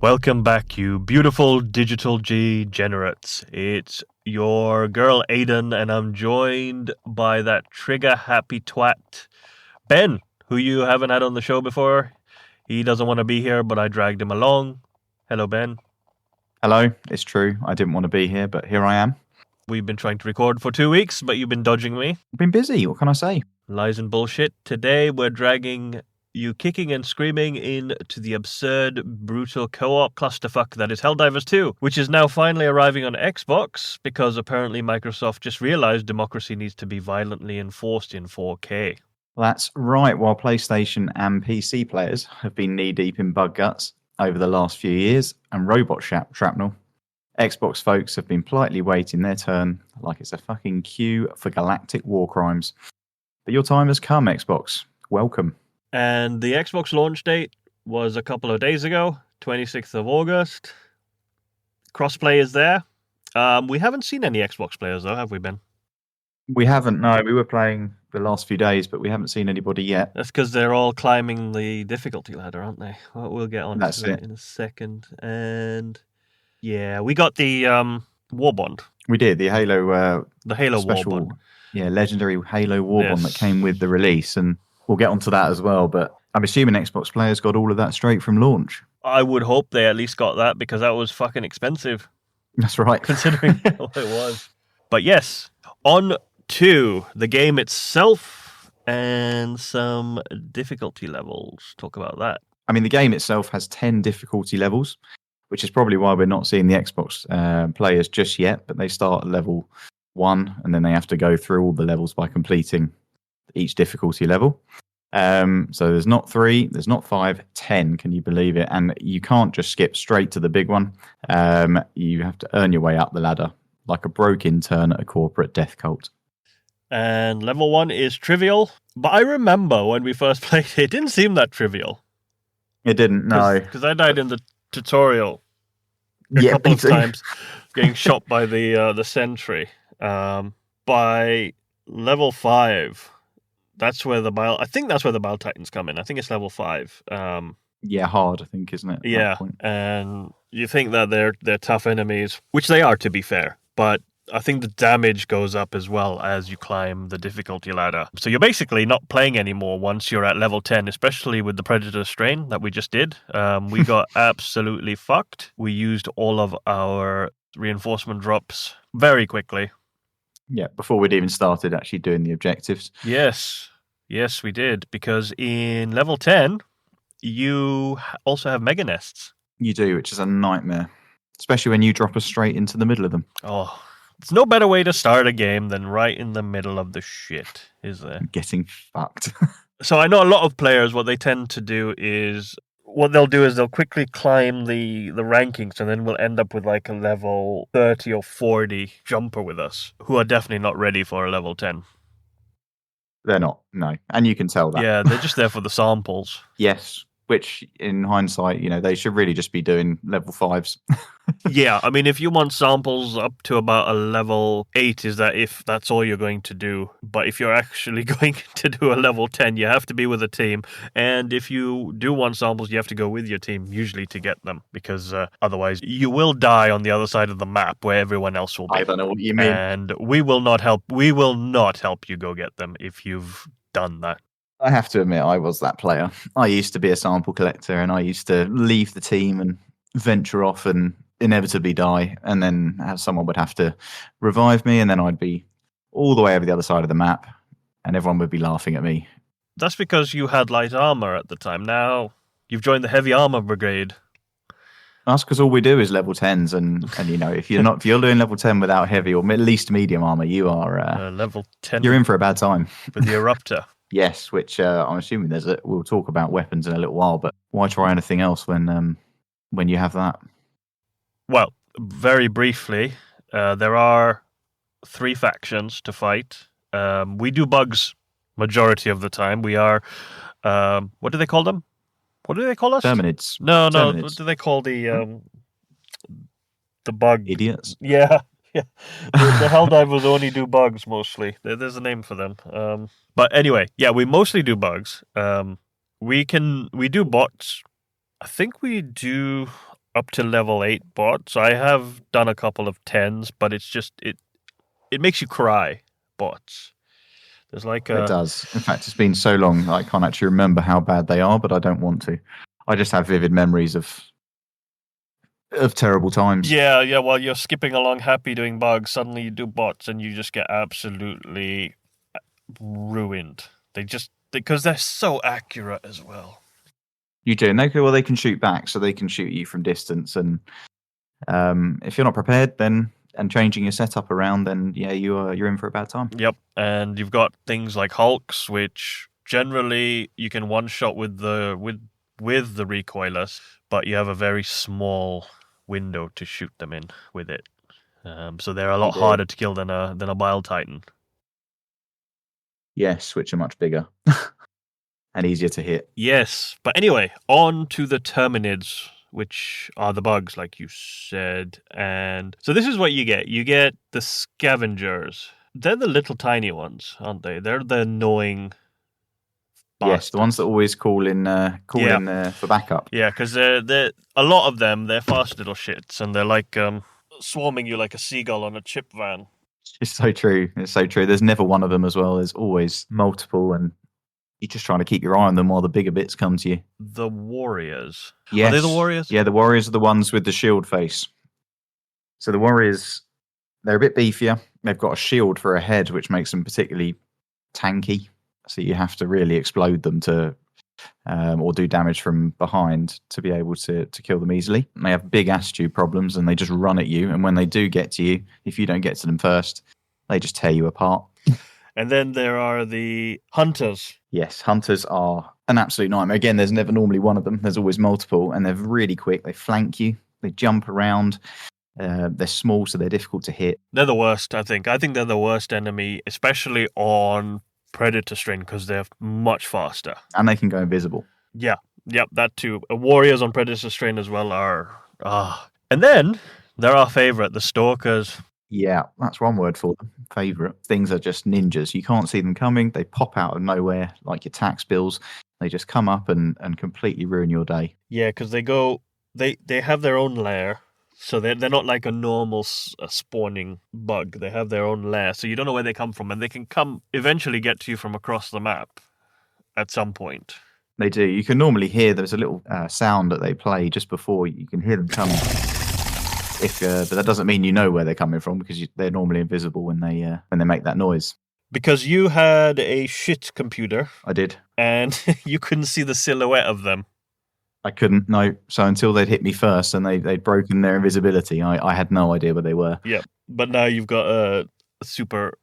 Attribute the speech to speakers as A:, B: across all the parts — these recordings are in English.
A: Welcome back, you beautiful digital degenerates. It's your girl Aden, and I'm joined by that trigger-happy twat, Ben, who you haven't had on the show before. He doesn't want to be here, but I dragged him along. Hello, Ben.
B: Hello, it's true. I didn't want to be here, but here I am.
A: We've been trying to record for 2 weeks, but you've been dodging me.
B: I've been busy, what can I say?
A: Lies and bullshit. Today we're dragging you kicking and screaming into the absurd, brutal co-op clusterfuck that is Helldivers 2, which is now finally arriving on Xbox because apparently Microsoft just realized democracy needs to be violently enforced in 4K.
B: That's right, while PlayStation and PC players have been knee-deep in bug guts over the last few years and robot shrapnel, Xbox folks have been politely waiting their turn like it's a fucking queue for galactic war crimes. But your time has come, Xbox. Welcome.
A: And the Xbox launch date was a couple of days ago, 26th of August. Crossplay is there. We haven't seen any Xbox players, though, have we, Ben?
B: We haven't, no. We were playing the last few days, but we haven't seen anybody yet.
A: That's because they're all climbing the difficulty ladder, aren't they? Well, we'll get on to that in a second. And yeah, we got the War Bond.
B: We did, the Halo
A: special, War Bond.
B: Yeah, legendary Halo War Bond that came with the release, and we'll get onto that as well, but I'm assuming Xbox players got all of that straight from launch.
A: I would hope they at least got that, because that was fucking expensive.
B: That's right.
A: Considering what it was. But yes, on to the game itself and some difficulty levels. Talk about that.
B: I mean, the game itself has 10 difficulty levels, which is probably why we're not seeing the Xbox players just yet, but they start at level 1, and then they have to go through all the levels by completing each difficulty level. So there's not 3, there's not 5, 10, can you believe it? And you can't just skip straight to the big one. You have to earn your way up the ladder like a broke intern at a corporate death cult.
A: And level 1 is trivial, but I remember when we first played it didn't seem that trivial.
B: It didn't, no.
A: Because I died in the tutorial a couple of times, getting shot by the sentry. By level 5, that's where I think that's where the Bile Titans come in. I think it's level 5.
B: Yeah, hard, I think, isn't it?
A: Yeah, and you think that they're tough enemies, which they are, to be fair. But I think the damage goes up as well as you climb the difficulty ladder. So you're basically not playing anymore once you're at level 10, especially with the Predator strain that we just did. We got absolutely fucked. We used all of our reinforcement drops very quickly.
B: Yeah, before we'd even started actually doing the objectives.
A: Yes, we did. Because in level 10, you also have mega nests.
B: You do, which is a nightmare. Especially when you drop us straight into the middle of them.
A: Oh, there's no better way to start a game than right in the middle of the shit, is there?
B: Getting fucked.
A: So I know a lot of players, what they tend to do is, what they'll do is they'll quickly climb the rankings, and then we'll end up with like a level 30 or 40 jumper with us, who are definitely not ready for a level 10.
B: They're not, no. And you can tell that.
A: Yeah, they're just there for the samples.
B: Yes, which in hindsight, they should really just be doing level 5s.
A: Yeah, I mean, if you want samples up to about a level 8, is that if that's all you're going to do. But if you're actually going to do a level 10, you have to be with a team. And if you do want samples, you have to go with your team, usually to get them. Because otherwise, you will die on the other side of the map where everyone else will be.
B: I don't know what you mean.
A: And we will not help you go get them if you've done that.
B: I have to admit, I was that player. I used to be a sample collector, and I used to leave the team and venture off and inevitably die, and then someone would have to revive me, and then I'd be all the way over the other side of the map, and everyone would be laughing at me.
A: That's because you had light armor at the time. Now you've joined the heavy armor brigade.
B: That's because all we do is level 10s, and if you're doing level 10 without heavy or at least medium armor, you are
A: level 10.
B: You're in for a bad time
A: with the eruptor.
B: Yes, which I'm assuming we'll talk about weapons in a little while, but why try anything else when you have that?
A: Well, very briefly, there are 3 factions to fight. We do bugs majority of the time. We are, what do they call them? What do they call us?
B: Terminids.
A: No.
B: Terminids.
A: What do they call the bug?
B: Idiots.
A: Yeah. The Helldivers only do bugs mostly. There's a name for them. But anyway, yeah, we mostly do bugs. We do bots. I think we do up to level 8 bots. I have done a couple of 10s, but it's just it makes you cry, bots. There's like
B: It
A: a
B: does. In fact, it's been so long that I can't actually remember how bad they are, but I don't want to. I just have vivid memories of terrible times.
A: yeah, while you're skipping along happy doing bugs, suddenly you do bots and you just get absolutely ruined. Because they're so accurate as well.
B: You do, and they can shoot back, so they can shoot you from distance. And if you're not prepared, then and changing your setup around, then yeah, you're in for a bad time.
A: Yep, and you've got things like Hulks, which generally you can one shot with the recoilless, but you have a very small window to shoot them in with it. So they're a lot harder to kill than a Bile Titan.
B: Yes, which are much bigger and easier to hit.
A: Yes, but anyway, on to the Terminids, which are the bugs, like you said. And so this is what you get. You get the scavengers. They're the little tiny ones, aren't they? They're the annoying bastards.
B: Yes, the ones that always call in for backup.
A: Yeah, because they're a lot of them. They're fast little shits, and they're like swarming you like a seagull on a chip van.
B: It's so true. It's so true. There's never one of them as well. There's always multiple, and you're just trying to keep your eye on them while the bigger bits come to you.
A: The warriors.
B: Yes.
A: Are they the warriors?
B: Yeah, the warriors are the ones with the shield face. So the warriors, they're a bit beefier. They've got a shield for a head, which makes them particularly tanky. So you have to really explode them to, or do damage from behind to be able to kill them easily. And they have big attitude problems, and they just run at you. And when they do get to you, if you don't get to them first, they just tear you apart.
A: And then there are the hunters.
B: Yes, hunters are an absolute nightmare. Again, there's never normally one of them. There's always multiple, and they're really quick. They flank you. They jump around. They're small, so they're difficult to hit.
A: They're the worst, I think. I think they're the worst enemy, especially on Predator Strain, because they're much faster.
B: And they can go invisible.
A: Yeah, yep, that too. Warriors on Predator Strain as well are... And then, they're our favourite, the Stalkers.
B: Yeah, that's one word for them. Favourite. Things are just ninjas. You can't see them coming. They pop out of nowhere like your tax bills. They just come up and completely ruin your day.
A: Yeah, because they have their own lair. So they're not like a normal spawning bug. They have their own lair. So you don't know where they come from. And they can eventually get to you from across the map at some point.
B: They do. You can normally hear there's a little sound that they play just before you can hear them coming. But that doesn't mean you know where they're coming from, because they're normally invisible when they make that noise.
A: Because you had a shit computer.
B: I did.
A: And you couldn't see the silhouette of them.
B: I couldn't, no. So until they'd hit me first and they'd broken their invisibility, I had no idea where they were.
A: Yeah, but now you've got a super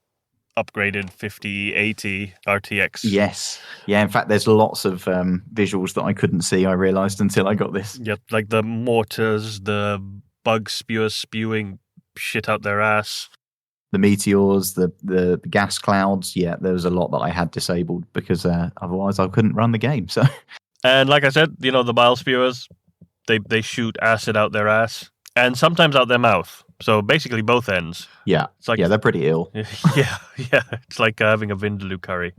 A: upgraded 5080 RTX.
B: Yes. Yeah, in fact, there's lots of visuals that I couldn't see, I realised, until I got this.
A: Yeah, like the mortars, the bug spewers spewing shit out their ass.
B: The meteors, the gas clouds. Yeah, there was a lot that I had disabled because otherwise I couldn't run the game. So.
A: And like I said, the bile spewers, they shoot acid out their ass and sometimes out their mouth. So basically both ends.
B: Yeah,
A: it's like,
B: yeah, they're pretty ill.
A: Yeah. It's like having a Vindaloo curry.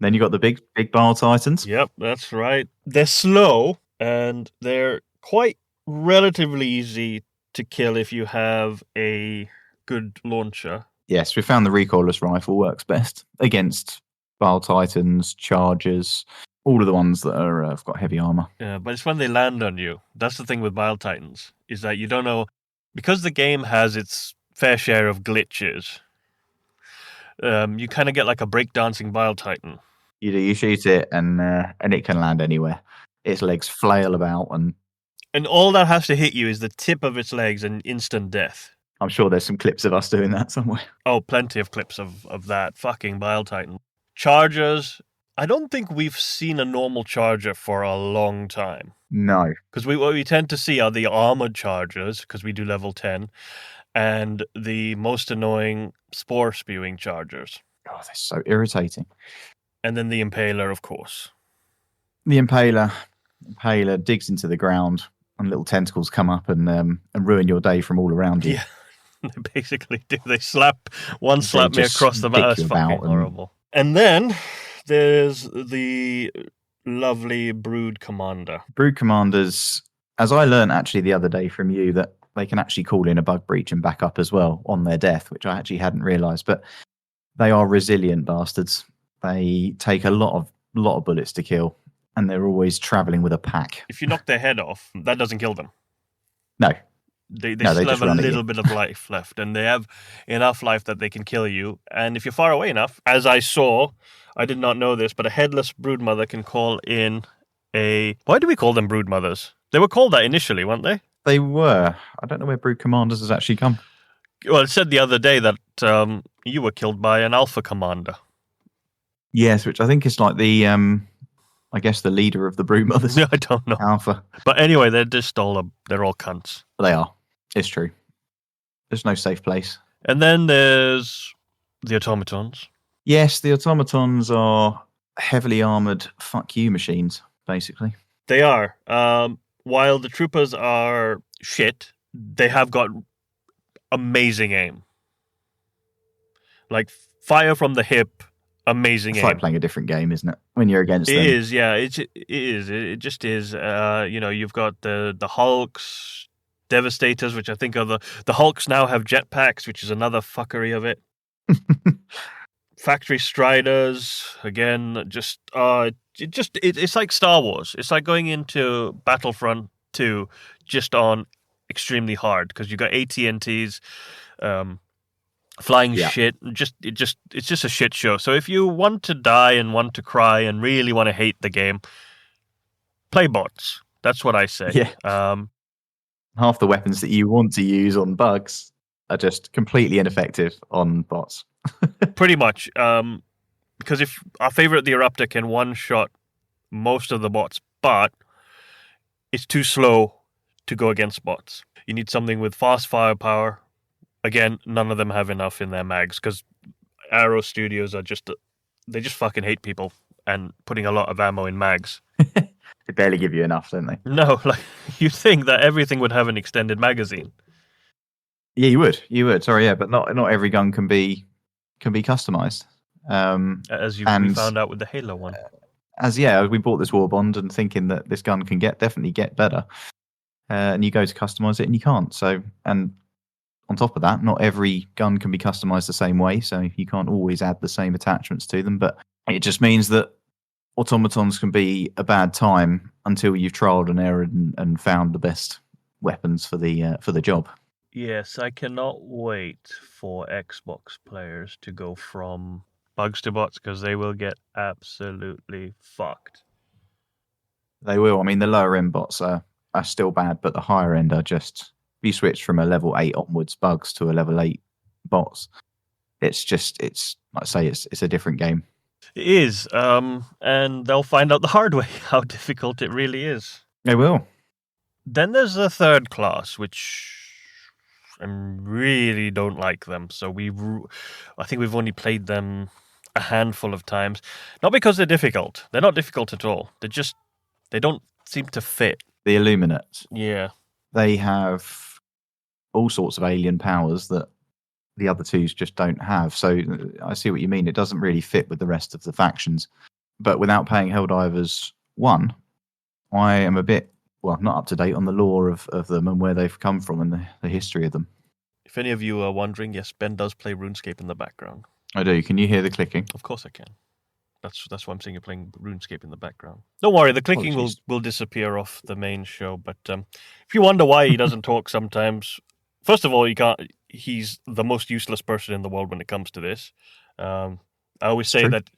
B: Then you got the big bile titans.
A: Yep, that's right. They're slow and they're quite relatively easy to kill if you have a good launcher.
B: Yes, we found the recoilless rifle works best against bile titans, chargers, all of the ones that have got heavy armor.
A: Yeah, but it's when they land on you. That's the thing with Bile Titans, is that you don't know, because the game has its fair share of glitches. You kind of get like a breakdancing Bile Titan.
B: You do. You shoot it, and it can land anywhere. Its legs flail about,
A: and all that has to hit you is the tip of its legs, and instant death.
B: I'm sure there's some clips of us doing that somewhere.
A: Oh, plenty of clips of that fucking Bile Titan. Chargers. I don't think we've seen a normal charger for a long time.
B: No.
A: Because what we tend to see are the armored chargers, because we do level 10, and the most annoying spore-spewing chargers.
B: Oh, they're so irritating.
A: And then the Impaler, of course.
B: The Impaler digs into the ground, and little tentacles come up and ruin your day from all around you.
A: Yeah, they basically do. They slap me across the back. That's fucking horrible. And then there's the lovely Brood Commander.
B: Brood Commanders, As I learned actually the other day from you that they can actually call in a bug breach and back up as well on their death, which I actually hadn't realised. But they are resilient bastards. They take a lot of bullets to kill, and they're always travelling with a pack.
A: If you knock their head off, that doesn't kill them.
B: No.
A: They
B: No,
A: still
B: just
A: have a
B: run at
A: little
B: you.
A: bit of life left, and they have enough life that they can kill you. And if you're far away enough, as I saw, I did not know this, but a headless broodmother can call in a... Why do we call them broodmothers? They were called that initially, weren't they?
B: They were. I don't know where Brood Commanders has actually come.
A: Well, it said the other day that you were killed by an alpha commander.
B: Yes, which I think is like the, I guess the leader of the Brood Mothers.
A: I don't know.
B: Alpha.
A: But anyway, they're just they're all cunts.
B: They are. It's true. There's no safe place.
A: And then there's the automatons.
B: Yes, the automatons are heavily armored fuck you machines, basically.
A: They are. While the troopers are shit, they have got amazing aim. Like fire from the hip, amazing
B: It's
A: aim.
B: like playing a different game, isn't it? When you're against them.
A: It is, yeah. It is. It just is. You've got the Hulks, Devastators, which I think are the Hulks now have jetpacks, which is another fuckery of it. Factory Striders, again, it's like Star Wars. It's like going into Battlefront 2 just on extremely hard because you got AT&Ts, flying shit. It's just a shit show. So if you want to die and want to cry and really want to hate the game, play bots. That's what I say.
B: Yeah. Half the weapons that you want to use on bugs are just completely ineffective on bots.
A: Pretty much. Because if our favorite, the Eruptor, can one-shot most of the bots, but it's too slow to go against bots. You need something with fast firepower. Again, none of them have enough in their mags because Arrow Studios are they just fucking hate people and putting a lot of ammo in mags.
B: They barely give you enough, don't they?
A: No, like you'd think that everything would have an extended magazine.
B: Yeah, you would. Sorry, yeah, but not every gun can be customized.
A: As we found out with the Halo one.
B: We bought this War Bond and thinking that this gun can definitely get better, and you go to customize it and you can't. So, and on top of that, not every gun can be customized the same way, so you can't always add the same attachments to them. But it just means that automatons can be a bad time until you've trialed and errored and found the best weapons for the job.
A: Yes, I cannot wait for Xbox players to go from bugs to bots because they will get absolutely fucked.
B: They will. I mean, the lower end bots are still bad, but the higher end are just... If you switch from a level 8 onwards bugs to a level 8 bots, it's like I say, it's a different game.
A: It is, and they'll find out the hard way how difficult it really is.
B: They will.
A: Then there's the third class, which I really don't like them. So I think we've only played them a handful of times. Not because they're difficult. They're not difficult at all. They don't seem to fit.
B: The Illuminate.
A: Yeah.
B: They have all sorts of alien powers that the other twos just don't have. So I see what you mean. It doesn't really fit with the rest of the factions. But without playing Helldivers 1, I am a bit, not up to date on the lore of them and where they've come from and the history of them.
A: If any of you are wondering, yes, Ben does play RuneScape in the background.
B: I do. Can you hear the clicking?
A: Of course I can. That's why I'm saying you're playing RuneScape in the background. Don't worry, the clicking will disappear off the main show. But if you wonder why he doesn't talk sometimes, first of all, he's the most useless person in the world when it comes to this. I always say that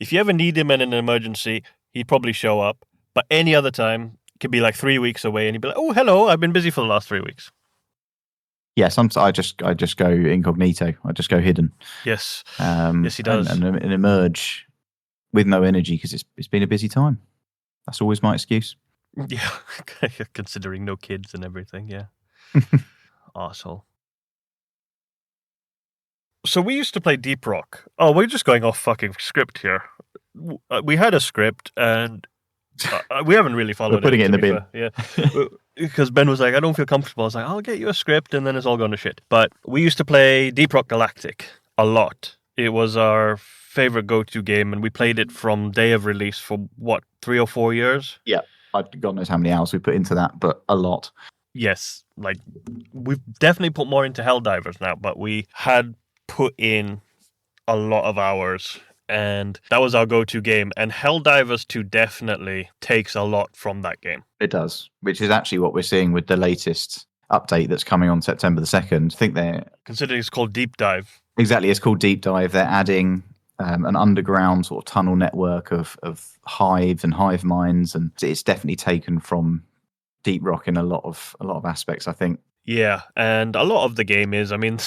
A: if you ever need him in an emergency, he'd probably show up. But any other time, it could be like 3 weeks away, and he'd be like, "Oh, hello, I've been busy for the last 3 weeks."
B: Yeah, sometimes I just go incognito. I just go hidden.
A: Yes, yes, he does,
B: and emerge with no energy because it's been a busy time. That's always my excuse.
A: Yeah, considering no kids and everything. Yeah, arsehole. So we used to play Deep Rock. Oh, we're just going off fucking script here. We had a script and we haven't really followed it.
B: We're putting it in the bin.
A: Yeah. Because Ben was like, I don't feel comfortable. I was like, I'll get you a script, and then it's all gone to shit. But we used to play Deep Rock Galactic a lot. It was our favorite go-to game, and we played it from day of release for, 3 or 4 years?
B: Yeah. God knows how many hours we put into that, but a lot.
A: Yes, like we've definitely put more into Helldivers now, but we had put in a lot of hours, and that was our go-to game. And Helldivers 2 definitely takes a lot from that game.
B: It does, which is actually what we're seeing with the latest update that's coming on September the 2nd. I think they're...
A: Considering it's called Deep Dive.
B: Exactly, it's called Deep Dive. They're adding an underground sort of tunnel network of hives and hive minds, and it's definitely taken from Deep Rock in a lot of aspects, I think.
A: Yeah, and a lot of the game is, I mean,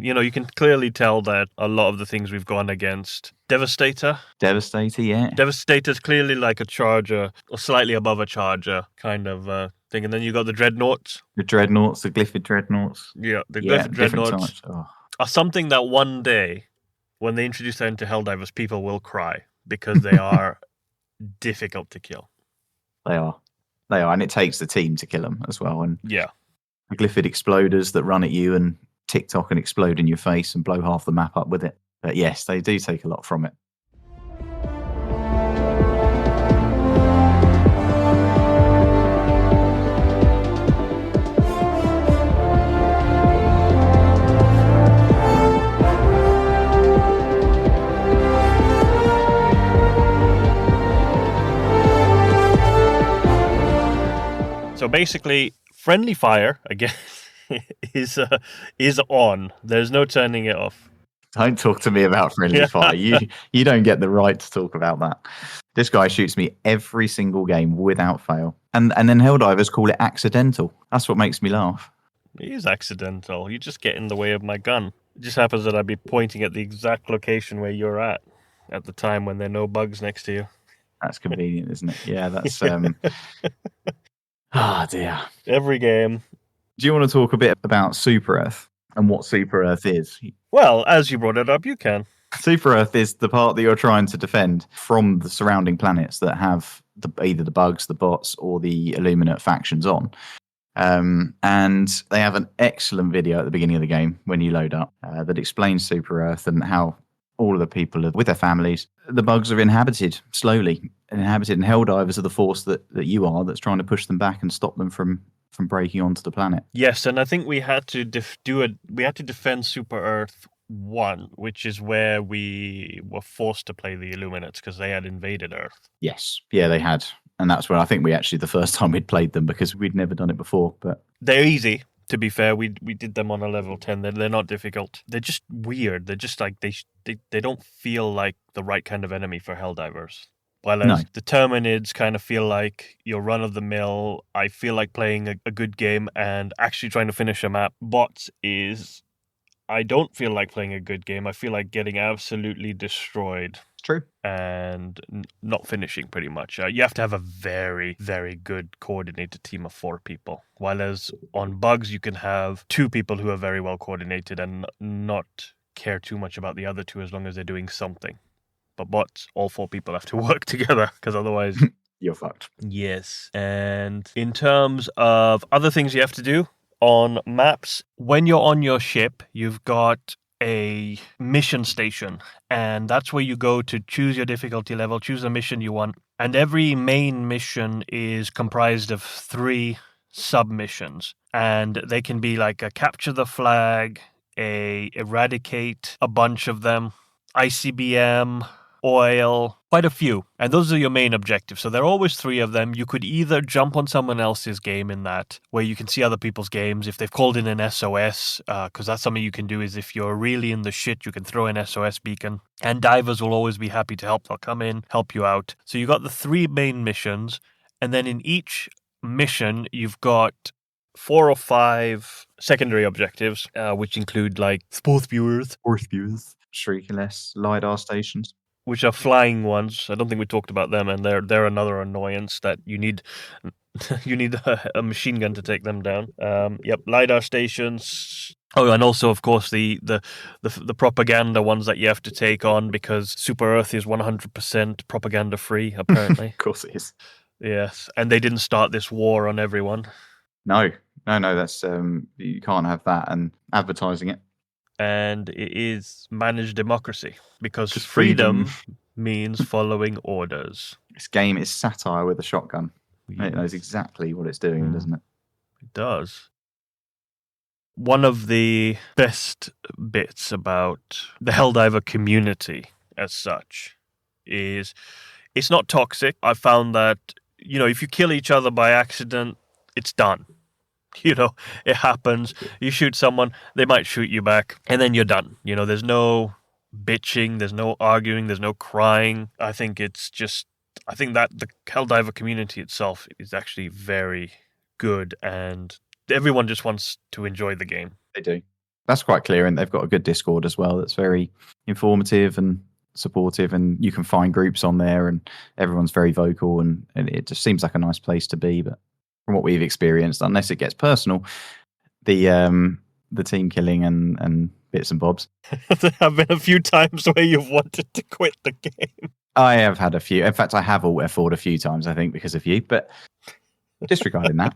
A: you can clearly tell that a lot of the things we've gone against. Devastator,
B: yeah.
A: Devastator's clearly like a charger, or slightly above a charger kind of thing. And then you got the Dreadnoughts.
B: The Dreadnoughts, the Glyphid Dreadnoughts.
A: Yeah, the Glyphid Dreadnoughts are something that one day, when they introduce that into Helldivers, people will cry, because they are difficult to kill.
B: They are, and it takes the team to kill them as well. And
A: yeah.
B: The Glyphid exploders that run at you and TikTok and explode in your face and blow half the map up with it. But yes, they do take a lot from it.
A: So basically, friendly fire, again, is on. There's no turning it off.
B: Don't talk to me about friendly fire. You don't get the right to talk about that. This guy shoots me every single game without fail. And then Helldivers call it accidental. That's what makes me laugh.
A: It is accidental. You just get in the way of my gun. It just happens that I'd be pointing at the exact location where you're at the time when there are no bugs next to you.
B: That's convenient, isn't it? Yeah, that's... dear.
A: Every game.
B: Do you want to talk a bit about Super Earth and what Super Earth is?
A: Well, as you brought it up, you can.
B: Super Earth is the part that you're trying to defend from the surrounding planets that have either the bugs, the bots, or the Illuminate factions on. And they have an excellent video at the beginning of the game when you load up that explains Super Earth and how all of the people are with their families. The bugs are inhabited slowly, and Helldivers are the force that you are that's trying to push them back and stop them from breaking onto the planet.
A: Yes, and I think we had to defend Super Earth 1, which is where we were forced to play the Illuminates because they had invaded Earth.
B: Yes, yeah, they had. And that's where I think the first time we'd played them, because we'd never done it before. But they're
A: easy. To be fair, we did them on a level 10. They're not difficult. They're just weird. They're just like, they don't feel like the right kind of enemy for Helldivers. While the Terminids kind of feel like your run-of-the-mill, I feel like playing a good game and actually trying to finish a map. Bots is, I don't feel like playing a good game. I feel like getting absolutely destroyed.
B: True.
A: And not finishing, pretty much. You have to have a very, very good coordinated team of 4 people. While as on bugs, you can have 2 people who are very well coordinated and not care too much about the other 2 as long as they're doing something. But bots, all 4 people have to work together, because otherwise...
B: you're fucked.
A: Yes. And in terms of other things you have to do on maps, when you're on your ship, you've got a mission station, and that's where you go to choose your difficulty level, choose a mission you want. And every main mission is comprised of 3 submissions, and they can be like a capture the flag, a eradicate a bunch of them, ICBM, oil, quite a few. And those are your main objectives. So there are always 3 of them. You could either jump on someone else's game in that, where you can see other people's games. If they've called in an SOS, because that's something you can do, is if you're really in the shit, you can throw an SOS beacon. And divers will always be happy to help. They'll come in, help you out. So you got the 3 main missions. And then in each mission, you've got 4 or 5 secondary objectives, which include like sports viewers,
B: Shriekless, LiDAR stations,
A: which are flying ones. I don't think we talked about them, and they're another annoyance that you need a machine gun to take them down. LiDAR stations. Oh, and also, of course, the propaganda ones that you have to take on, because Super Earth is 100% propaganda free, apparently.
B: Of course it is.
A: Yes, and they didn't start this war on everyone.
B: No, that's you can't have that and advertising it.
A: And it is managed democracy, because freedom means following orders.
B: This game is satire with a shotgun. It knows exactly what it's doing, doesn't it?
A: It does. One of the best bits about the Helldiver community as such is it's not toxic. I found that, if you kill each other by accident, it's done. It happens. You shoot someone, they might shoot you back, and then you're done. There's no bitching, there's no arguing, there's no crying. I think that the Helldiver community itself is actually very good, and everyone just wants to enjoy the game.
B: They do. That's quite clear, and they've got a good Discord as well that's very informative and supportive, and you can find groups on there, and everyone's very vocal, and it just seems like a nice place to be. But from what we've experienced, unless it gets personal, the team killing and bits and bobs.
A: There have been a few times where you've wanted to quit the game.
B: I have had a few. In fact, I have alt-F4'd a few times, I think, because of you. But disregarding that,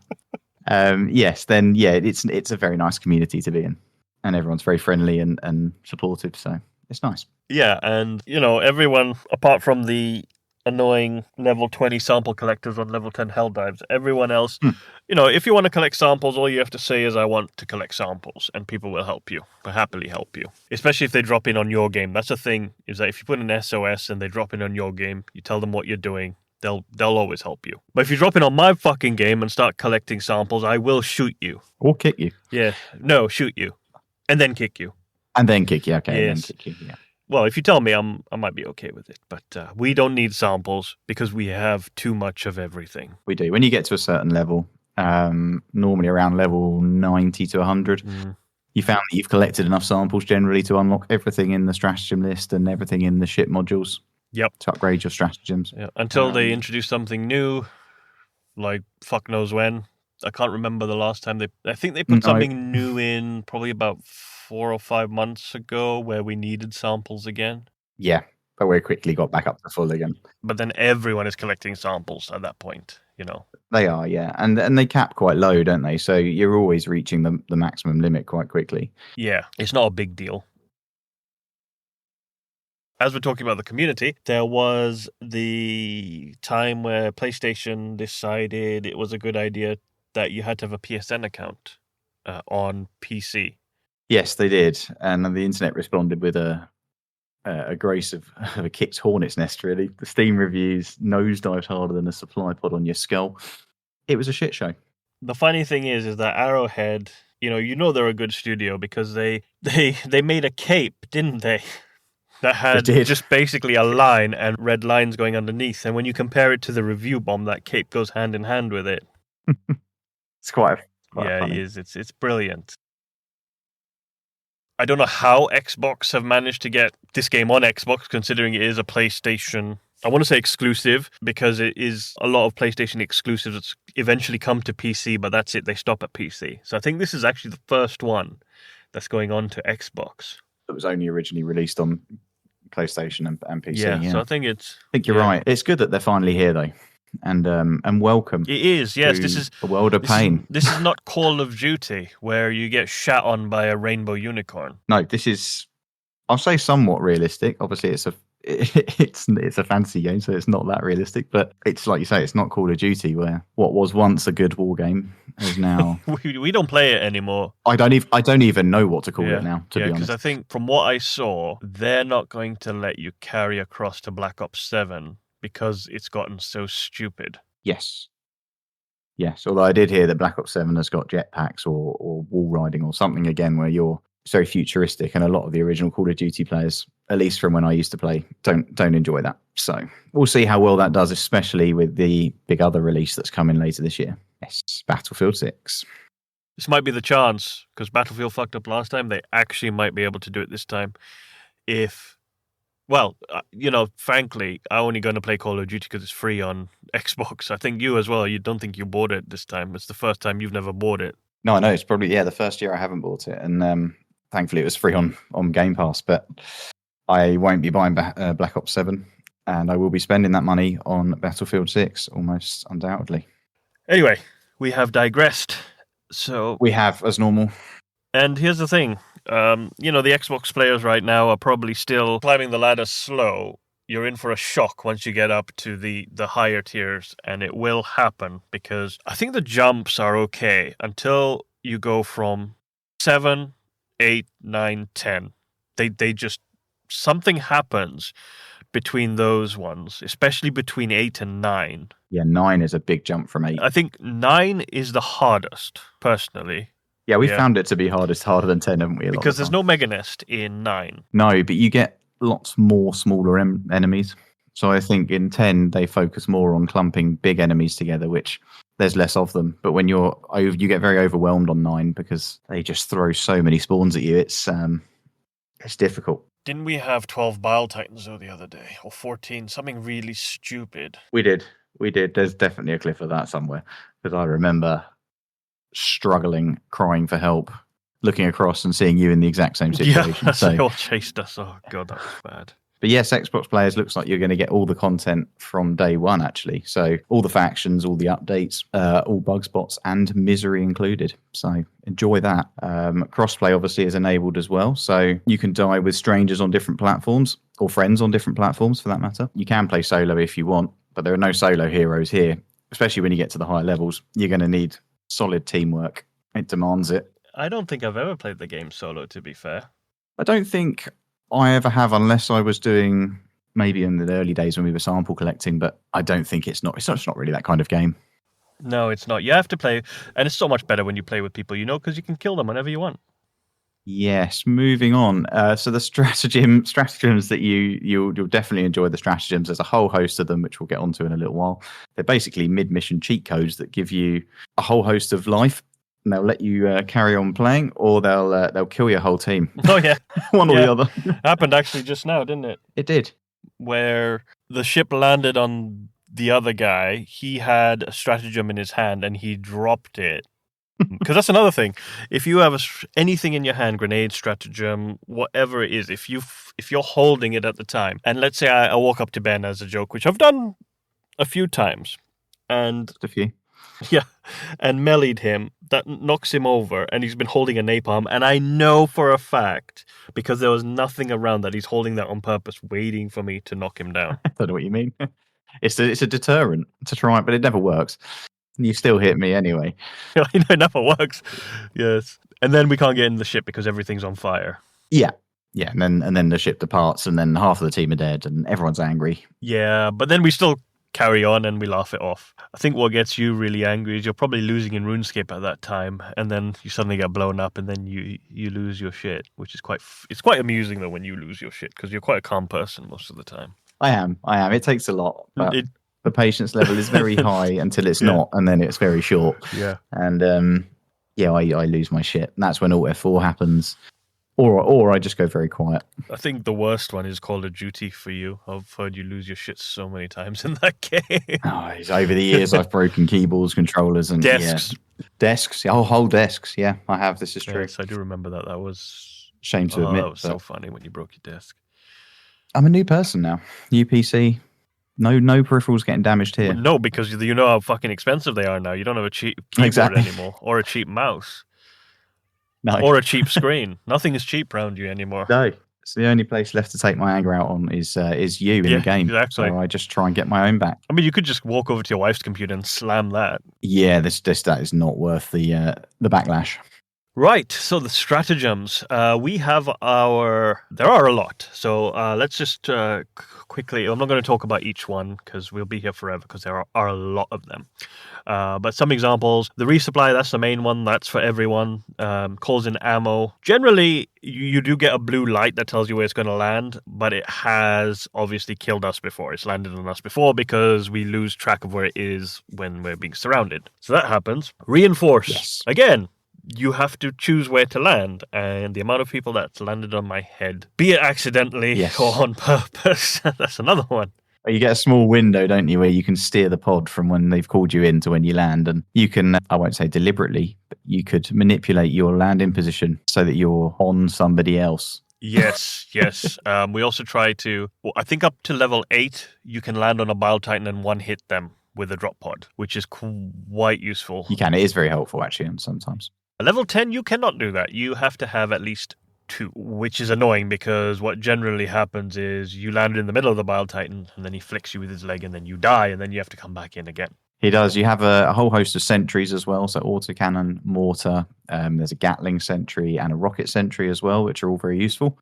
B: yes, then it's a very nice community to be in, and everyone's very friendly and supportive. So it's nice.
A: Yeah, and everyone apart from the annoying level 20 sample collectors on level 10 Helldives, everyone else, if you want to collect samples, all you have to say is I want to collect samples, and people will help you. They'll happily help you, especially if they drop in on your game. That's the thing, is that if you put an SOS and they drop in on your game, you tell them what you're doing, they'll always help you. But if you drop in on my fucking game and start collecting samples, I will shoot you.
B: Or kick you.
A: Yeah, no, shoot you. And then kick you.
B: And then kick you, okay.
A: Yes.
B: And then kick you, yeah.
A: Well, if you tell me, I might be okay with it. But we don't need samples because we have too much of everything.
B: We do. When you get to a certain level, normally around level 90 to 100, you found that you've collected enough samples generally to unlock everything in the stratagem list and everything in the ship modules.
A: Yep.
B: To upgrade your stratagems.
A: Yeah. Until they introduce something new, like fuck knows when. I can't remember the last time I think they put something new in probably about 4 or 5 months ago where we needed samples again.
B: Yeah, but we quickly got back up to full again.
A: But then everyone is collecting samples at that point,
B: They are, yeah. And they cap quite low, don't they? So you're always reaching the maximum limit quite quickly.
A: Yeah, it's not a big deal. As we're talking about the community, there was the time where PlayStation decided it was a good idea that you had to have a PSN account on PC.
B: Yes, they did. And the internet responded with a grace of a kicked hornet's nest, really. The Steam reviews nosedived harder than a supply pod on your skull. It was a shit show.
A: The funny thing is that Arrowhead, they're a good studio because they made a cape, didn't they? That had just basically a line and red lines going underneath. And when you compare it to the review bomb, that cape goes hand in hand with it.
B: It's quite
A: yeah,
B: funny.
A: it is. It's brilliant. I don't know how Xbox have managed to get this game on Xbox, considering it is a PlayStation. I want to say exclusive because it is a lot of PlayStation exclusives that eventually come to PC, but that's it. They stop at PC. So I think this is actually the first one that's going on to Xbox.
B: It was only originally released on PlayStation and PC.
A: Yeah, so I think
B: you're right. It's good that they're finally here, though. And welcome.
A: It is, yes. This is
B: a world of pain.
A: This is not Call of Duty where you get shat on by a rainbow unicorn.
B: No, this is, I'll say, somewhat realistic. Obviously, it's a fantasy game, so it's not that realistic. But it's like you say, it's not Call of Duty, where what was once a good war game is now.
A: we don't play it anymore.
B: I don't even know what to call it now. To be honest,
A: because I think from what I saw, they're not going to let you carry across to Black Ops 7. Because it's gotten so stupid.
B: Yes. Although I did hear that Black Ops 7 has got jetpacks or wall riding or something again, where you're very futuristic, and a lot of the original Call of Duty players, at least from when I used to play, don't enjoy that. So we'll see how well that does, especially with the big other release that's coming later this year. Yes, Battlefield 6.
A: This might be the chance, because Battlefield fucked up last time. They actually might be able to do it this time. Frankly, I'm only going to play Call of Duty because it's free on Xbox. I think you as well. You don't think you bought it this time. It's the first time you've never bought it.
B: No, I know. It's probably, the first year I haven't bought it. And thankfully it was free on Game Pass. But I won't be buying Black Ops 7. And I will be spending that money on Battlefield 6, almost undoubtedly.
A: Anyway, we have digressed. So
B: we have, as normal.
A: And here's the thing. The Xbox players right now are probably still climbing the ladder slow. you're in for a shock once you get up to the higher tiers, and it will happen because I think the jumps are okay until you go from 7, 8, 9, 10. They just something happens between those ones, especially between 8 and 9.
B: Yeah, 9 is a big jump from 8.
A: I think 9 is the hardest, personally.
B: Yeah, we found it to be harder than 10, haven't we?
A: Because there's no Mega Nest in 9.
B: No, but you get lots more smaller enemies. So I think in 10, they focus more on clumping big enemies together, which there's less of them. But when you get very overwhelmed on 9 because they just throw so many spawns at you. It's difficult.
A: Didn't we have 12 Bile Titans though the other day? Or 14? Something really stupid.
B: We did. There's definitely a clip of that somewhere. Because I remember struggling, crying for help, looking across and seeing you in the exact same situation.
A: Yeah,
B: so
A: they all chased us. Oh, God, that was bad.
B: But yes, Xbox players, looks like you're going to get all the content from day one, actually. So all the factions, all the updates, all bug spots, and misery included. So enjoy that. Crossplay, obviously, is enabled as well. So you can die with strangers on different platforms, or friends on different platforms, for that matter. You can play solo if you want, but there are no solo heroes here, especially when you get to the higher levels. You're going to need solid teamwork. It demands it.
A: I don't think I've ever played the game solo, to be fair.
B: I don't think I ever have, unless I was doing maybe in the early days when we were sample collecting, but I don't think it's not really that kind of game.
A: No, it's not. You have to play, and it's so much better when you play with people you know, because you can kill them whenever you want.
B: Yes, moving on. So the stratagems that you'll definitely enjoy the stratagems. There's a whole host of them, which we'll get onto in a little while. They're basically mid-mission cheat codes that give you a whole host of life. And they'll let you carry on playing, or they'll kill your whole team.
A: Oh yeah,
B: one or the other.
A: Happened actually just now, didn't it?
B: It did.
A: Where the ship landed on the other guy, he had a stratagem in his hand, and he dropped it. Because that's another thing. If you have anything in your hand, grenade, stratagem, whatever it is, if you're holding it at the time, and let's say I walk up to Ben as a joke, which I've done a few times, and
B: just a few.
A: Yeah, and meleeed him, that knocks him over, and he's been holding a napalm, and I know for a fact, because there was nothing around, that he's holding that on purpose, waiting for me to knock him down.
B: I don't know what you mean. It's a deterrent to try, but it never works. You still hit me anyway.
A: I know it never works. Yes. And then we can't get in the ship because everything's on fire.
B: Yeah. Yeah, and then the ship departs, and then half of the team are dead, and everyone's angry.
A: Yeah, but then we still carry on and we laugh it off. I think what gets you really angry is you're probably losing in RuneScape at that time, and then you suddenly get blown up, and then you lose your shit, which is quite amusing though when you lose your shit, because you're quite a calm person most of the time.
B: I am. It takes a lot, but the patience level is very high until it's not, and then it's very short.
A: Yeah.
B: And I lose my shit, and that's when Alt F4 happens. Or I just go very quiet.
A: I think the worst one is Call of Duty for you. I've heard you lose your shit so many times in that game.
B: Over the years, I've broken keyboards, controllers, and
A: desks.
B: Yeah. Desks. Whole desks. Yeah, I have. This is true.
A: Yes, I do remember that. That was
B: shame to admit.
A: That was so funny when you broke your desk.
B: I'm a new person now. New PC. No peripherals getting damaged here.
A: No, because you know how fucking expensive they are now. You don't have a cheap keyboard anymore, or a cheap mouse.
B: No.
A: Or a cheap screen. Nothing is cheap around you anymore.
B: No. So the only place left to take my anger out on is you in the game.
A: Exactly.
B: So I just try and get my own back.
A: I mean, you could just walk over to your wife's computer and slam that.
B: Yeah, that is not worth the backlash.
A: Right, so the stratagems. We have there are a lot. So let's just quickly, I'm not going to talk about each one because we'll be here forever because there are a lot of them. But some examples, the resupply, that's the main one. That's for everyone. Calls in ammo. Generally, you do get a blue light that tells you where it's going to land, but it has obviously killed us before. It's landed on us before because we lose track of where it is when we're being surrounded. So that happens. Reinforce.
B: Yes.
A: Again, you have to choose where to land, and the amount of people that's landed on my head, be it accidentally or on purpose, that's another one.
B: You get a small window, don't you, where you can steer the pod from when they've called you in to when you land, and you can, I won't say deliberately, but you could manipulate your landing position so that you're on somebody else.
A: Yes. We also try to, I think up to level 8, you can land on a Bile Titan and one-hit them with a drop pod, which is quite useful.
B: You can. It is very helpful, actually, sometimes.
A: Level 10, you cannot do that. You have to have at least 2, which is annoying because what generally happens is you land in the middle of the Bile Titan and then he flicks you with his leg and then you die and then you have to come back in again.
B: He does. You have a whole host of sentries as well. So autocannon, mortar, there's a Gatling sentry and a rocket sentry as well, which are all very useful.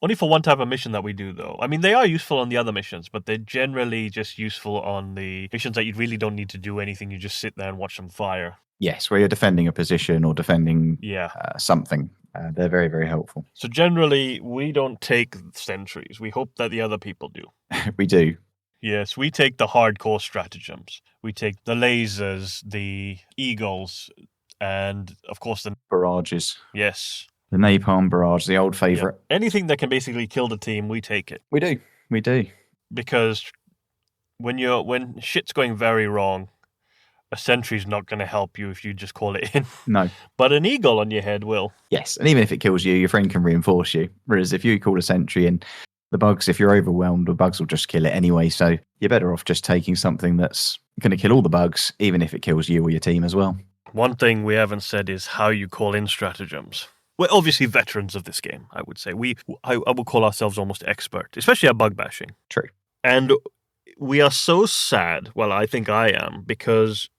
A: Only for one type of mission that we do, though. I mean, they are useful on the other missions, but they're generally just useful on the missions that you really don't need to do anything. You just sit there and watch them fire.
B: Yes, where you're defending a position or defending something. They're very, very helpful.
A: So generally, we don't take sentries. We hope that the other people do.
B: We do.
A: Yes, we take the hardcore stratagems. We take the lasers, the eagles, and, of course, the
B: barrages.
A: Yes.
B: The napalm barrage, the old favourite.
A: Yeah. Anything that can basically kill the team, we take it.
B: We do. We do.
A: Because when shit's going very wrong, a sentry's not going to help you if you just call it in.
B: No.
A: But an eagle on your head will.
B: Yes, and even if it kills you, your friend can reinforce you. Whereas if you call a sentry in, the bugs, if you're overwhelmed, the bugs will just kill it anyway. So you're better off just taking something that's going to kill all the bugs, even if it kills you or your team as well.
A: One thing we haven't said is how you call in stratagems. We're obviously veterans of this game, I would say. I would call ourselves almost expert, especially at bug bashing.
B: True.
A: And we are so sad, well, I think I am, because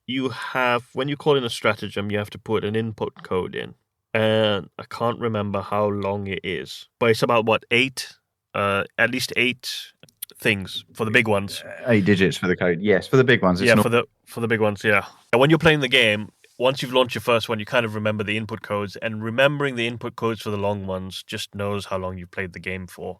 A: when you call in a stratagem, you have to put an input code in. And I can't remember how long it is. But it's about, at least 8 things for the big ones.
B: 8 digits for the code. Yes, for the big ones.
A: It's for the big ones, yeah. And when you're playing the game, once you've launched your first one, you kind of remember the input codes, and remembering the input codes for the long ones just knows how long you've played the game for.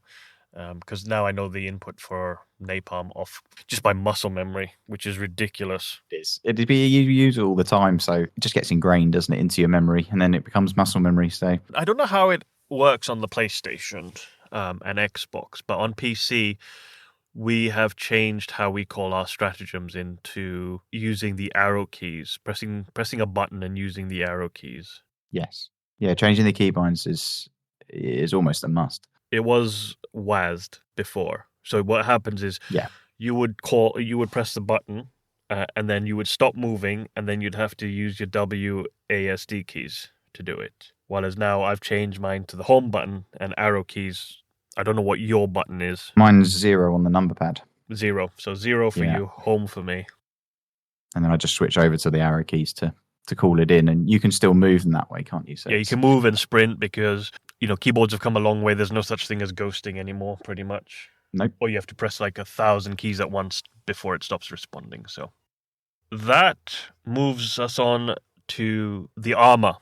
A: Because now I know the input for napalm off just by muscle memory, which is ridiculous.
B: You use it all the time, so it just gets ingrained, doesn't it, into your memory, and then it becomes muscle memory. So
A: I don't know how it works on the PlayStation and Xbox, but on PC, we have changed how we call our stratagems into using the arrow keys, pressing a button and using the arrow keys.
B: Yes. Yeah, changing the keybinds is almost a must.
A: It was WASD before. So what happens is you would press the button and then you would stop moving and then you'd have to use your WASD keys to do it. Whereas now I've changed mine to the home button and arrow keys. I don't know what your button is.
B: Mine's 0 on the number pad.
A: 0. So 0 for you, home for me.
B: And then I just switch over to the arrow keys to call it in. And you can still move in that way, can't you? So
A: you can move and sprint because, keyboards have come a long way. There's no such thing as ghosting anymore, pretty much.
B: Nope.
A: Or you have to press 1,000 keys at once before it stops responding. So that moves us on to the armor,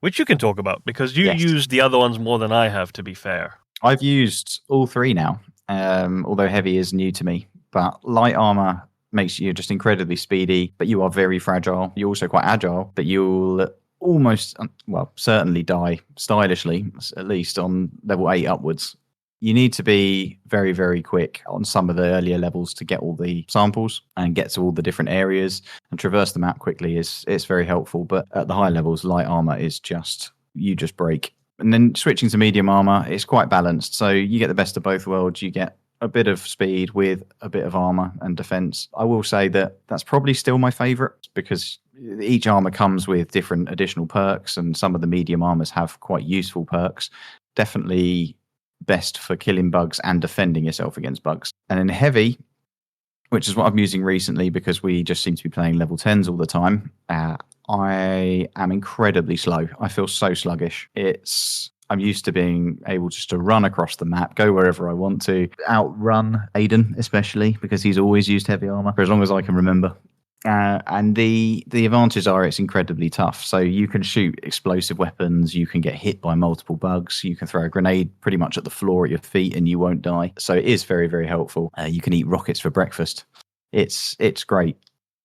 A: which you can talk about because you used the other ones more than I have, to be fair.
B: I've used all 3 now, although heavy is new to me. But light armor makes you just incredibly speedy, but you are very fragile. You're also quite agile, but you'll almost, certainly die stylishly, at least on level 8 upwards. You need to be very, very quick on some of the earlier levels to get all the samples and get to all the different areas and traverse the map quickly. It's very helpful, but at the high levels, light armor is you just break. And then switching to medium armor, it's quite balanced. So you get the best of both worlds. You get a bit of speed with a bit of armor and defense. I will say that's probably still my favorite because each armor comes with different additional perks and some of the medium armors have quite useful perks. Definitely best for killing bugs and defending yourself against bugs. And then heavy, which is what I'm using recently because we just seem to be playing level 10s all the time. I am incredibly slow. I feel so sluggish. I'm used to being able just to run across the map, go wherever I want to, outrun Aden, especially because he's always used heavy armor for as long as I can remember. And the advantages are it's incredibly tough. So you can shoot explosive weapons, you can get hit by multiple bugs, you can throw a grenade pretty much at the floor at your feet and you won't die. So it is very, very helpful. You can eat rockets for breakfast. It's great,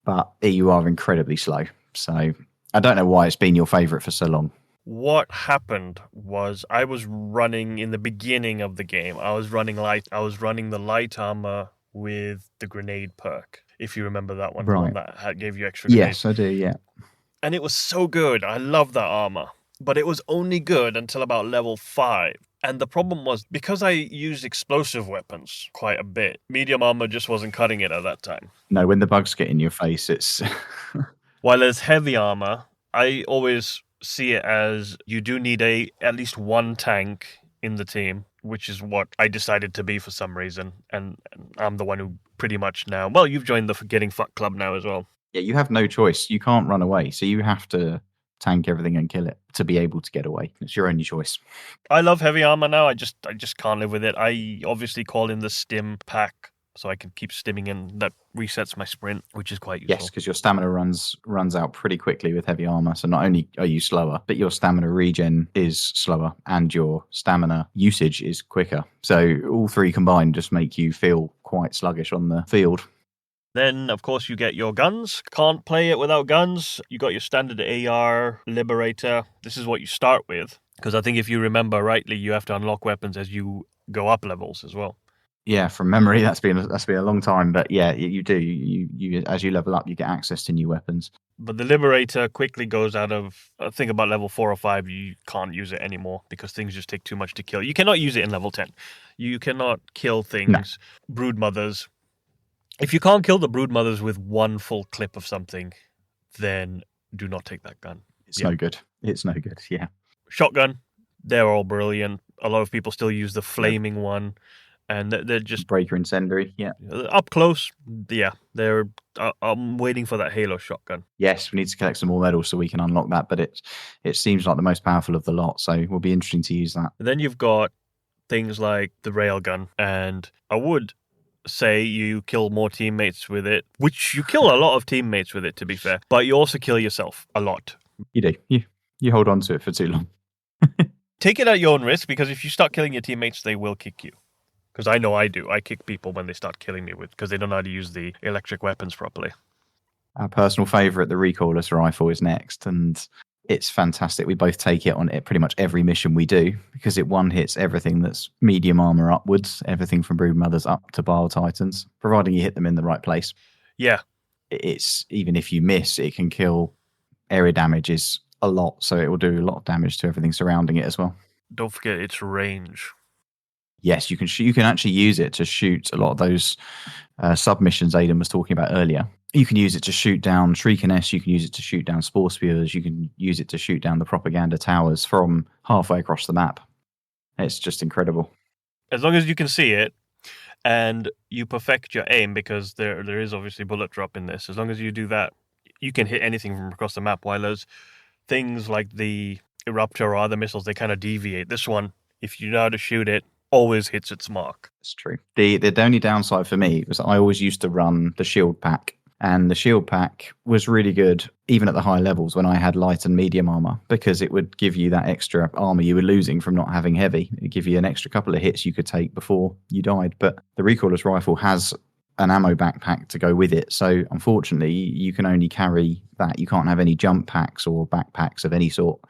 B: but you are incredibly slow. So I don't know why it's been your favorite for so long.
A: What happened was I was running in the beginning of the game. I was running the light armor with the grenade perk. If you remember that one,
B: right.
A: The one that gave you extra grenades.
B: Yes, I do, yeah.
A: And it was so good. I love that armor. But it was only good until about level 5. And the problem was, because I used explosive weapons quite a bit, medium armor just wasn't cutting it at that time.
B: No, when the bugs get in your face, it's...
A: While there's heavy armor, I always see it as you do need at least one tank in the team, which is what I decided to be for some reason. And I'm the one who pretty much now, well, you've joined the Getting Fucked Club now as well.
B: Yeah, you have no choice. You can't run away. So you have to tank everything and kill it to be able to get away. It's your only choice.
A: I love heavy armor now. I just can't live with it. I obviously call in the stim pack so I can keep stimming in. That resets my sprint, which is quite useful.
B: Yes, because your stamina runs out pretty quickly with heavy armor. So not only are you slower, but your stamina regen is slower and your stamina usage is quicker. So all three combined just make you feel quite sluggish on the field.
A: Then, of course, you get your guns. Can't play it without guns. You got your standard AR, Liberator. This is what you start with. Because I think if you remember rightly, you have to unlock weapons as you go up levels as well.
B: Yeah, from memory, that's been a long time. But yeah, you do. You as you level up, you get access to new weapons.
A: But the Liberator quickly goes out of, I think about level 4 or 5, you can't use it anymore because things just take too much to kill. You cannot use it in level 10. You cannot kill things, brood mothers. If you can't kill the brood mothers with one full clip of something, then do not take that gun.
B: It's no good. It's no good, yeah.
A: Shotgun, they're all brilliant. A lot of people still use the flaming one. And they're just...
B: Breaker incendiary, yeah.
A: Up close, yeah. I'm waiting for that Halo shotgun.
B: Yes, we need to collect some more medals so we can unlock that, but it seems like the most powerful of the lot, so it will be interesting to use that.
A: And then you've got things like the railgun, and I would say you kill more teammates with it, which you kill a lot of teammates with it, to be fair, but you also kill yourself a lot.
B: You do. You hold on to it for too long.
A: Take it at your own risk, because if you start killing your teammates, they will kick you. Because I know I do. I kick people when they start killing me because they don't know how to use the electric weapons properly.
B: Our personal favourite, the recoilless rifle, is next, and it's fantastic. We both take it on pretty much every mission we do because it one hits everything that's medium armour upwards, everything from brood mothers up to bile titans, providing you hit them in the right place.
A: Yeah.
B: It's even if you miss, it can kill. Area damage is a lot, so it will do a lot of damage to everything surrounding it as well.
A: Don't forget its range.
B: Yes, you can actually use it to shoot a lot of those submissions Aden was talking about earlier. You can use it to shoot down Shrieker, you can use it to shoot down Spore Spewers, you can use it to shoot down the propaganda towers from halfway across the map. It's just incredible.
A: As long as you can see it and you perfect your aim, because there is obviously bullet drop in this, as long as you do that, you can hit anything from across the map, while there's things like the Eruptor or other missiles, they kind of deviate. This one, if you know how to shoot it, always hits its mark.
B: That's true. The only downside for me was I always used to run the shield pack, and the shield pack was really good even at the high levels when I had light and medium armor, because it would give you that extra armor you were losing from not having heavy. It would give you an extra couple of hits you could take before you died. But the recoilless rifle has an ammo backpack to go with it, so unfortunately you can only carry that. You can't have any jump packs or backpacks of any sort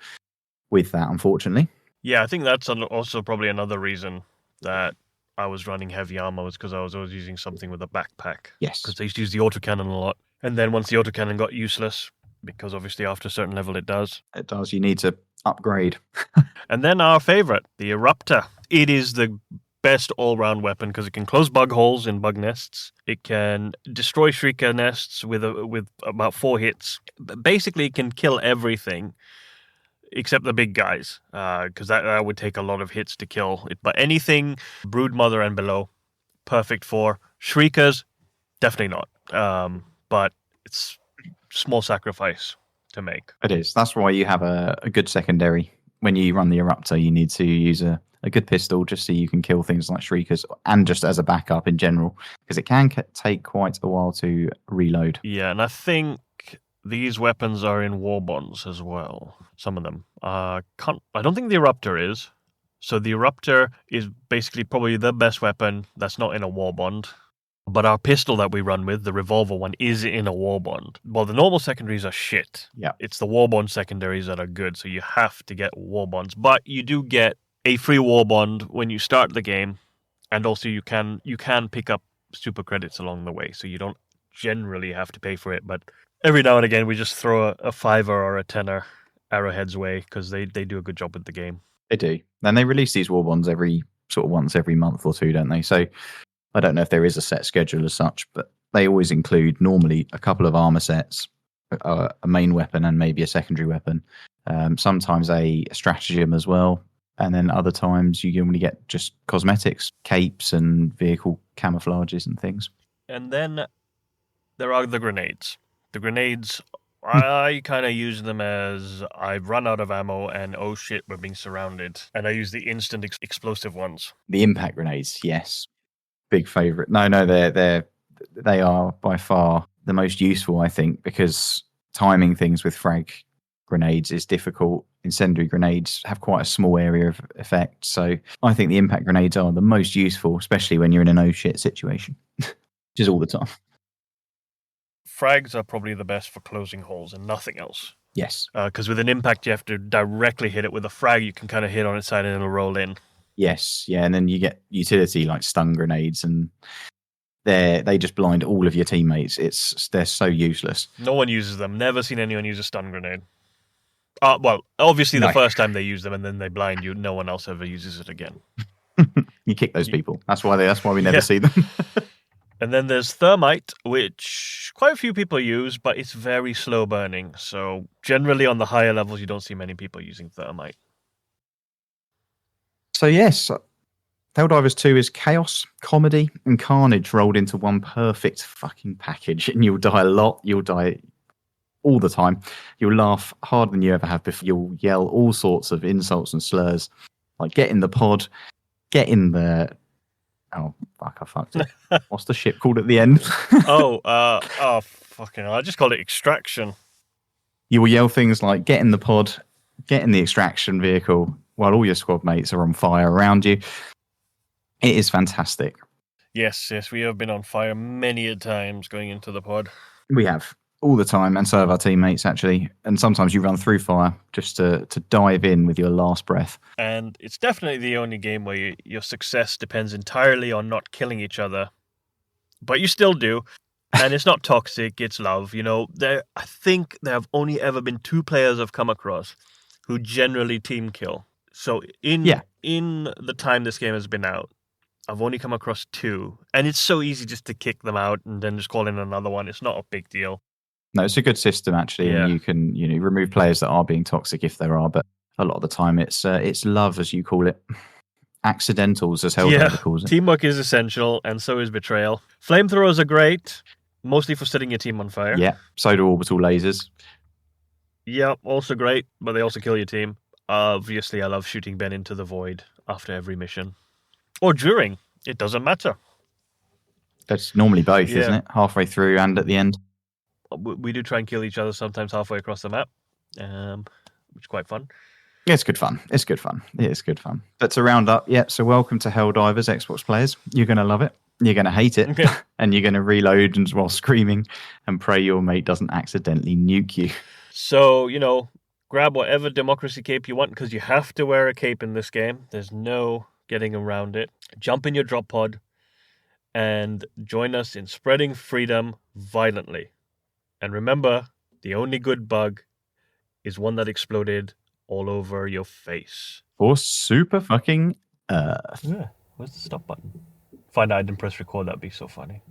B: with that, unfortunately.
A: Yeah, I think that's also probably another reason that I was running heavy armor, was because I was always using something with a backpack.
B: Yes.
A: Because they used to use the autocannon a lot. And then once the autocannon got useless, because obviously after a certain level it does.
B: It does. You need to upgrade.
A: And then our favorite, the Eruptor. It is the best all-round weapon because it can close bug holes in bug nests. It can destroy Shrieker nests with about 4 hits. Basically, it can kill everything except the big guys, because that would take a lot of hits to kill it. But anything Broodmother and below, perfect for. Shriekers, definitely not. But it's small sacrifice to make.
B: It is. That's why you have a good secondary. When you run the Eruptor, you need to use a good pistol just so you can kill things like Shriekers, and just as a backup in general, because it can take quite a while to reload.
A: Yeah, and I think these weapons are in war bonds as well. Some of them. I don't think the Eruptor is. So the Eruptor is basically probably the best weapon that's not in a war bond. But our pistol that we run with, the revolver one, is in a war bond. Well, the normal secondaries are shit.
B: Yeah.
A: It's the war bond secondaries that are good, so you have to get war bonds. But you do get a free war bond when you start the game, and also you can pick up super credits along the way, so you don't generally have to pay for it. But every now and again, we just throw a $5 or a $10 Arrowhead's way, because they do a good job with the game.
B: They do. And they release these war bonds once every month or two, don't they? So I don't know if there is a set schedule as such, but they always include normally a couple of armor sets, a main weapon and maybe a secondary weapon. sometimes a stratagem as well. And then other times you only get just cosmetics, capes and vehicle camouflages and things.
A: And then there are the grenades. The grenades, I kind of use them as I've run out of ammo and oh shit, we're being surrounded. And I use the instant explosive ones.
B: The impact grenades, yes. Big favourite. No, they are by far the most useful, I think, because timing things with frag grenades is difficult. Incendiary grenades have quite a small area of effect. So I think the impact grenades are the most useful, especially when you're in an oh shit situation, which is all the time.
A: Frags are probably the best for closing holes and nothing else.
B: Yes.
A: Because with an impact, you have to directly hit it. With a frag, you can kind of hit on its side and it'll roll in.
B: Yes, yeah, and then you get utility like stun grenades, and they just blind all of your teammates. They're so useless.
A: No one uses them. Never seen anyone use a stun grenade. Well, obviously the first time they use them and then they blind you. No one else ever uses it again.
B: You kick those people. That's why we never see them.
A: And then there's thermite, which quite a few people use, but it's very slow burning. So generally on the higher levels, you don't see many people using thermite.
B: So yes, Helldivers 2 is chaos, comedy, and carnage rolled into one perfect fucking package. And you'll die a lot. You'll die all the time. You'll laugh harder than you ever have before. You'll yell all sorts of insults and slurs, like get in the pod, get in the... Oh, fuck, I fucked it. What's the ship called at the end?
A: Fucking hell. I just called it extraction.
B: You will yell things like, get in the pod, get in the extraction vehicle, while all your squad mates are on fire around you. It is fantastic.
A: Yes, we have been on fire many a times going into the pod.
B: We have. All the time, and so have our teammates, actually. And sometimes you run through fire just to dive in with your last breath.
A: And it's definitely the only game where your success depends entirely on not killing each other. But you still do. And it's not toxic, it's love. You know, I think there have only ever been 2 players I've come across who generally team kill. So in the time this game has been out, I've only come across 2. And it's so easy just to kick them out and then just call in another one. It's not a big deal.
B: No, it's a good system, actually. Yeah. And you can remove players that are being toxic if there are, but a lot of the time it's love, as you call it. Accidentals, as Helldivers calls it.
A: Teamwork is essential, and so is Betrayal. Flamethrowers are great, mostly for setting your team on fire.
B: Yeah, so do orbital lasers.
A: Yeah, also great, but they also kill your team. Obviously, I love shooting Ben into the void after every mission. Or during. It doesn't matter.
B: That's normally both, isn't it? Halfway through and at the end.
A: We do try and kill each other sometimes halfway across the map, which is quite fun.
B: It's good fun. It is good fun. But to round up, so welcome to Helldivers, Xbox players. You're going to love it. You're going to hate it. And you're going to reload while screaming and pray your mate doesn't accidentally nuke you.
A: So, grab whatever democracy cape you want, because you have to wear a cape in this game. There's no getting around it. Jump in your drop pod and join us in spreading freedom violently. And remember, the only good bug is one that exploded all over your face.
B: For super fucking Earth.
A: Yeah, where's the stop button? Find Aden and press record, that'd be so funny.